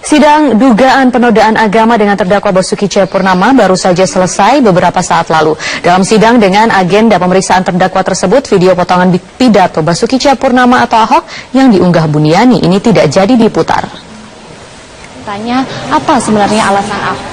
Sidang dugaan penodaan agama dengan terdakwa Basuki Cahayapurnama baru saja selesai beberapa saat lalu. Dalam sidang dengan agenda pemeriksaan terdakwa tersebut, video potongan pidato Basuki Cahayapurnama atau Ahok yang diunggah Buniani ini tidak jadi diputar. Tanya, apa sebenarnya alasan Ahok?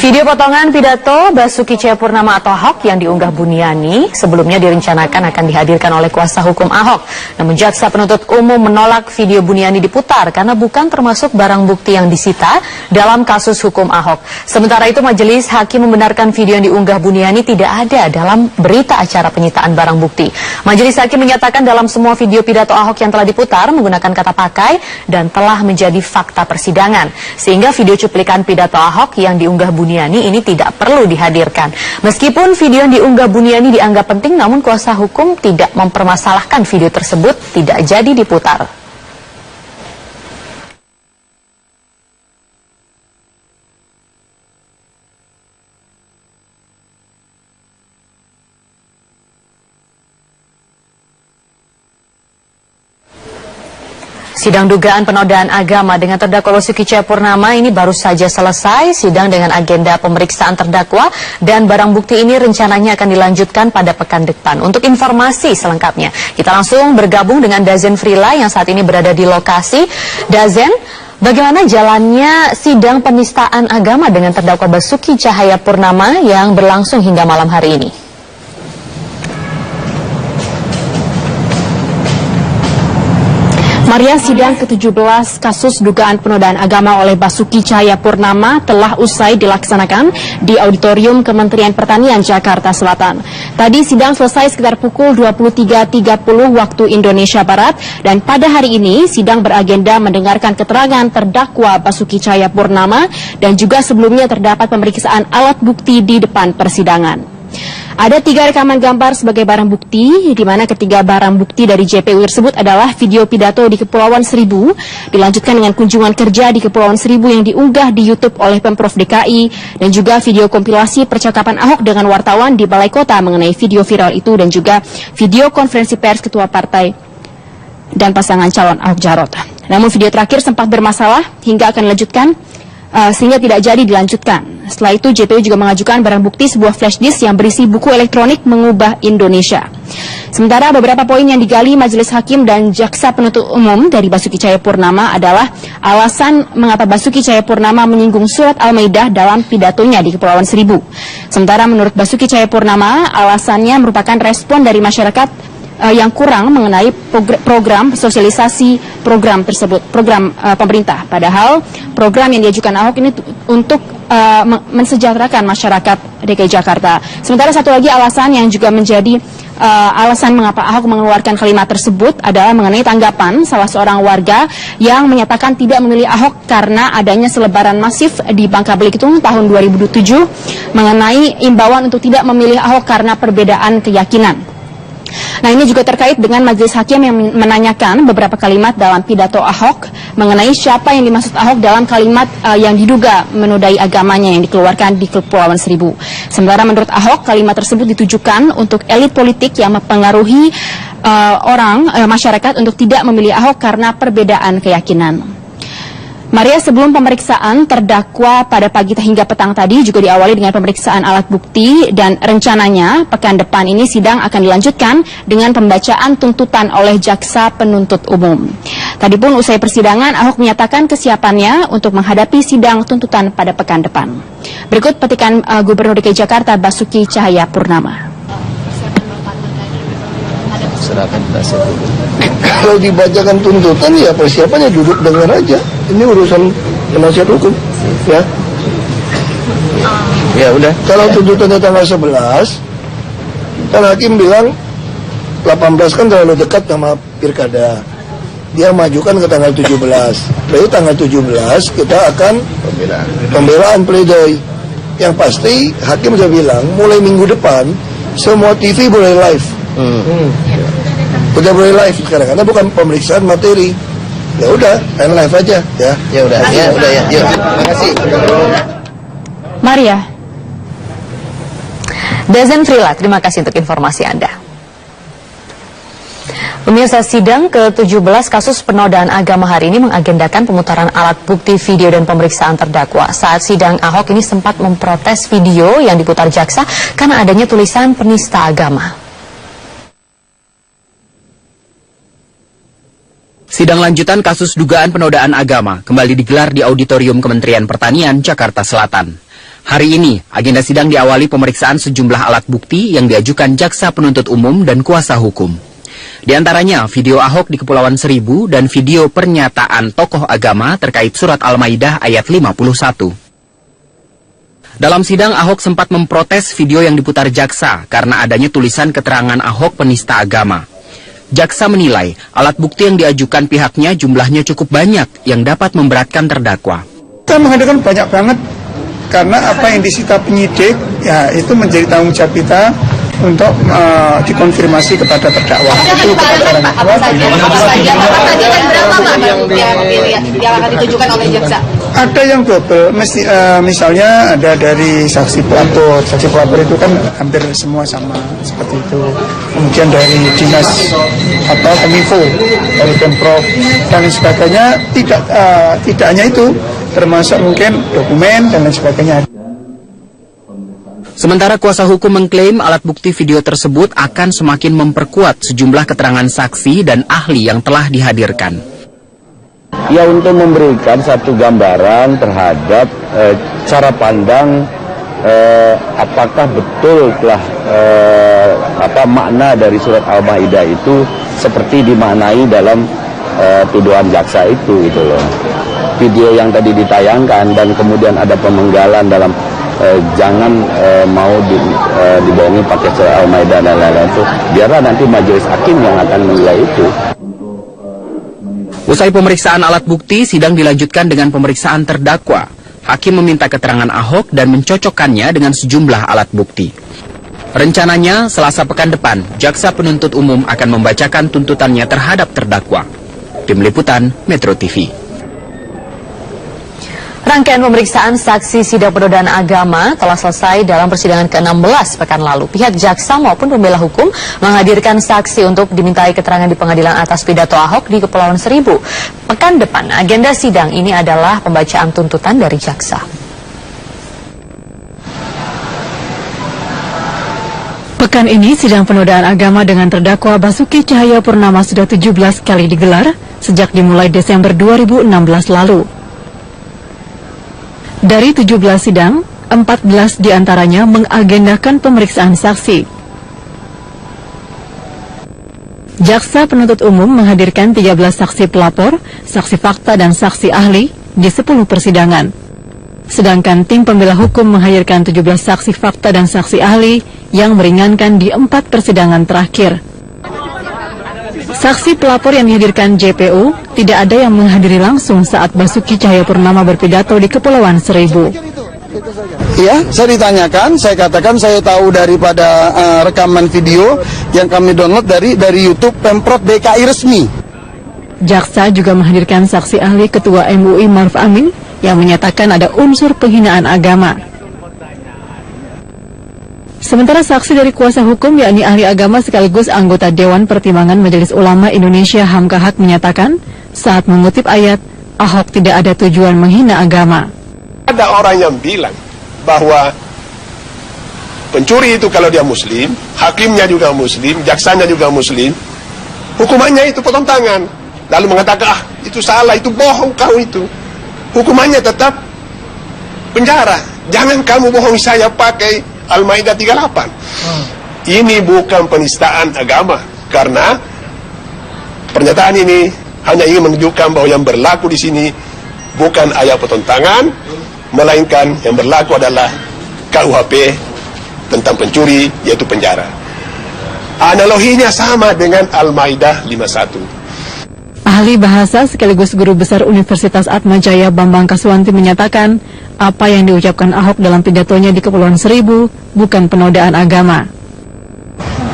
Video potongan pidato Basuki Cahayapurnama atau Ahok yang diunggah Buniani sebelumnya direncanakan akan dihadirkan oleh kuasa hukum Ahok. Namun jaksa penuntut umum menolak video Buniani diputar karena bukan termasuk barang bukti yang disita dalam kasus hukum Ahok. Sementara itu majelis hakim membenarkan video yang diunggah Buniani tidak ada dalam berita acara penyitaan barang bukti. Majelis hakim menyatakan dalam semua video pidato Ahok yang telah diputar menggunakan kata pakai dan telah menjadi fakta persidangan. Sehingga video cuplikan pidato Ahok yang diunggah Buniani ini tidak perlu dihadirkan. Meskipun video yang diunggah Buniani dianggap penting, namun kuasa hukum tidak mempermasalahkan video tersebut tidak jadi diputar. Sidang dugaan penodaan agama dengan terdakwa Basuki Cahayapurnama ini baru saja selesai. Sidang dengan agenda pemeriksaan terdakwa dan barang bukti ini rencananya akan dilanjutkan pada pekan depan. Untuk informasi selengkapnya, kita langsung bergabung dengan Dazen Frila yang saat ini berada di lokasi. Dazen, bagaimana jalannya sidang penistaan agama dengan terdakwa Basuki Cahayapurnama yang berlangsung hingga malam hari ini? Maria, sidang ke-17 kasus dugaan penodaan agama oleh Basuki Cahayapurnama telah usai dilaksanakan di Auditorium Kementerian Pertanian Jakarta Selatan. Tadi sidang selesai sekitar pukul 23.30 waktu Indonesia Barat dan pada hari ini sidang beragenda mendengarkan keterangan terdakwa Basuki Cahayapurnama dan juga sebelumnya terdapat pemeriksaan alat bukti di depan persidangan. Ada 3 rekaman gambar sebagai barang bukti, di mana ketiga barang bukti dari JPU tersebut adalah video pidato di Kepulauan Seribu, dilanjutkan dengan kunjungan kerja di Kepulauan Seribu yang diunggah di YouTube oleh Pemprov DKI, dan juga video kompilasi percakapan Ahok dengan wartawan di Balai Kota mengenai video viral itu, dan juga video konferensi pers ketua partai dan pasangan calon Ahok Jarot. Namun video terakhir sempat bermasalah hingga akan dilanjutkan, sehingga tidak jadi dilanjutkan. Setelah itu JPU juga mengajukan barang bukti sebuah flash disk yang berisi buku elektronik Mengubah Indonesia. Sementara beberapa poin yang digali majelis hakim dan jaksa penuntut umum dari Basuki Cahayapurnama adalah alasan mengapa Basuki Cahayapurnama menyinggung surat Al-Maidah dalam pidatonya di Kepulauan Seribu. Sementara menurut Basuki Cahayapurnama alasannya merupakan respon dari masyarakat yang kurang mengenai program sosialisasi program tersebut, program pemerintah. Padahal program yang diajukan Ahok ini untuk mensejahterakan masyarakat DKI Jakarta. Sementara satu lagi alasan yang juga menjadi alasan mengapa Ahok mengeluarkan kalimat tersebut adalah mengenai tanggapan salah seorang warga yang menyatakan tidak memilih Ahok karena adanya selebaran masif di Bangka Belitung tahun 2007 mengenai imbauan untuk tidak memilih Ahok karena perbedaan keyakinan. Nah, ini juga terkait dengan majelis hakim yang menanyakan beberapa kalimat dalam pidato Ahok mengenai siapa yang dimaksud Ahok dalam kalimat yang diduga menodai agamanya yang dikeluarkan di Kepulauan Seribu. Sementara menurut Ahok, kalimat tersebut ditujukan untuk elit politik yang mempengaruhi masyarakat untuk tidak memilih Ahok karena perbedaan keyakinan. Maria, sebelum pemeriksaan terdakwa pada pagi hingga petang tadi juga diawali dengan pemeriksaan alat bukti dan rencananya pekan depan ini sidang akan dilanjutkan dengan pembacaan tuntutan oleh jaksa penuntut umum. Tadi pun usai persidangan Ahok menyatakan kesiapannya untuk menghadapi sidang tuntutan pada pekan depan. Berikut petikan Gubernur DKI Jakarta Basuki Cahayapurnama. Kalau dibacakan tuntutan ya persiapannya duduk dengar aja. Ini urusan penasihat hukum, ya. Ya udah. Kalau tuntutannya tanggal 11, kan hakim bilang 18 kan terlalu dekat sama pilkada. Dia majukan ke tanggal 17. Lalu tanggal 17 kita akan pembelaan pledoi. Yang pasti hakim sudah bilang mulai minggu depan semua TV boleh live. Udah boleh live sekarang karena bukan pemeriksaan materi. Ya udah, main live aja ya. Ya udah, ya udah ya. Yuk. Terima kasih. Maria. Dazen Frila, terima kasih untuk informasi Anda. Pemirsa, sidang ke-17 kasus penodaan agama hari ini mengagendakan pemutaran alat bukti video dan pemeriksaan terdakwa. Saat sidang, Ahok ini sempat memprotes video yang diputar jaksa karena adanya tulisan penista agama. Sidang lanjutan kasus dugaan penodaan agama kembali digelar di Auditorium Kementerian Pertanian, Jakarta Selatan. Hari ini, agenda sidang diawali pemeriksaan sejumlah alat bukti yang diajukan jaksa penuntut umum dan kuasa hukum. Di antaranya video Ahok di Kepulauan Seribu dan video pernyataan tokoh agama terkait surat Al-Maidah ayat 51. Dalam sidang, Ahok sempat memprotes video yang diputar jaksa karena adanya tulisan keterangan Ahok penista agama. Jaksa menilai alat bukti yang diajukan pihaknya jumlahnya cukup banyak yang dapat memberatkan terdakwa. Kita mengadakan banyak banget karena apa yang disita penyidik ya itu menjadi tanggung jawab kita untuk dikonfirmasi kepada terdakwa. Itu kepada orang tua. Yang akan ditujukan oleh jaksa? Ada yang double, misalnya ada dari saksi pelapor. Saksi pelapor itu kan hampir semua sama seperti itu. Kemudian dari dinas Kominfo, dari Pemprov dan sebagainya. Tidak hanya itu, termasuk mungkin dokumen dan lain sebagainya. Sementara kuasa hukum mengklaim alat bukti video tersebut akan semakin memperkuat sejumlah keterangan saksi dan ahli yang telah dihadirkan. Ya, untuk memberikan satu gambaran terhadap cara pandang apakah betul telah makna dari surat Al-Maidah itu seperti dimaknai dalam tuduhan jaksa itu gitu loh. Video yang tadi ditayangkan dan kemudian ada pemenggalan dalam jangan mau dibohongi pakai surat Al-Maidah dan lain-lain itu, biarlah nanti majelis hakim yang akan menilai itu. Usai pemeriksaan alat bukti, sidang dilanjutkan dengan pemeriksaan terdakwa. Hakim meminta keterangan Ahok dan mencocokkannya dengan sejumlah alat bukti. Rencananya, Selasa pekan depan, jaksa penuntut umum akan membacakan tuntutannya terhadap terdakwa. Tim Liputan, Metro TV. Rangkaian pemeriksaan saksi sidang penodaan agama telah selesai dalam persidangan ke-16 pekan lalu. Pihak jaksa maupun pembela hukum menghadirkan saksi untuk dimintai keterangan di pengadilan atas pidato Ahok di Kepulauan Seribu. Pekan depan, agenda sidang ini adalah pembacaan tuntutan dari jaksa. Pekan ini sidang penodaan agama dengan terdakwa Basuki Cahayapurnama sudah 17 kali digelar sejak dimulai Desember 2016 lalu. Dari 17 sidang, 14 diantaranya mengagendakan pemeriksaan saksi. Jaksa penuntut umum menghadirkan 13 saksi pelapor, saksi fakta dan saksi ahli di 10 persidangan. Sedangkan tim pembela hukum menghadirkan 17 saksi fakta dan saksi ahli yang meringankan di 4 persidangan terakhir. Saksi pelapor yang dihadirkan JPU tidak ada yang menghadiri langsung saat Basuki Cahayapurnama berpidato di Kepulauan Seribu. Ya, saya ditanyakan, saya katakan saya tahu daripada rekaman video yang kami download dari YouTube Pemprov DKI resmi. Jaksa juga menghadirkan saksi ahli Ketua MUI Maruf Amin yang menyatakan ada unsur penghinaan agama. Sementara saksi dari kuasa hukum yakni ahli agama sekaligus anggota Dewan Pertimbangan Majelis Ulama Indonesia Hamka Haq menyatakan saat mengutip ayat, Ahok tidak ada tujuan menghina agama. Ada orang yang bilang bahwa pencuri itu kalau dia muslim, hakimnya juga muslim, jaksanya juga muslim, hukumannya itu potong tangan. Lalu mengatakan, itu salah, itu bohong kau itu. Hukumannya tetap penjara. Jangan kamu bohong saya pakai Al-Maidah 38. Ini bukan penistaan agama, karena pernyataan ini hanya ingin menunjukkan bahwa yang berlaku di sini bukan ayat potong tangan, melainkan yang berlaku adalah KUHP tentang pencuri, yaitu penjara. Analoginya sama dengan Al-Maidah 51. Ahli bahasa sekaligus guru besar Universitas Atmajaya Bambang Kaswanti menyatakan apa yang diucapkan Ahok dalam pidatonya di Kepulauan Seribu bukan penodaan agama.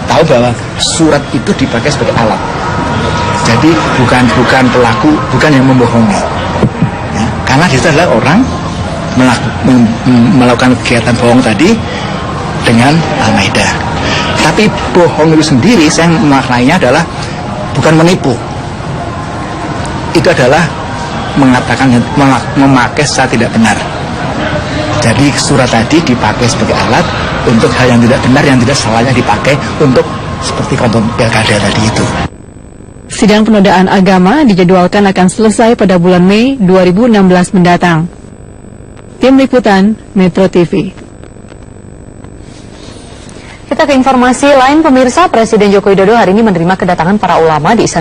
Tahu bahwa surat itu dipakai sebagai alat. Jadi bukan pelaku, bukan yang membohongi. Ya, karena dia adalah orang melakukan kegiatan bohong tadi dengan Al-Maidah. Tapi bohong itu sendiri saya memaknainya adalah bukan menipu. Itu adalah mengatakan memakai secara tidak benar. Jadi surat tadi dipakai sebagai alat untuk hal yang tidak benar, yang tidak selayaknya dipakai untuk seperti konten pilkada tadi itu. Sidang penodaan agama dijadwalkan akan selesai pada bulan Mei 2016 mendatang. Tim Liputan Metro TV. Kita ke informasi lain, pemirsa. Presiden Joko Widodo hari ini menerima kedatangan para ulama di Istana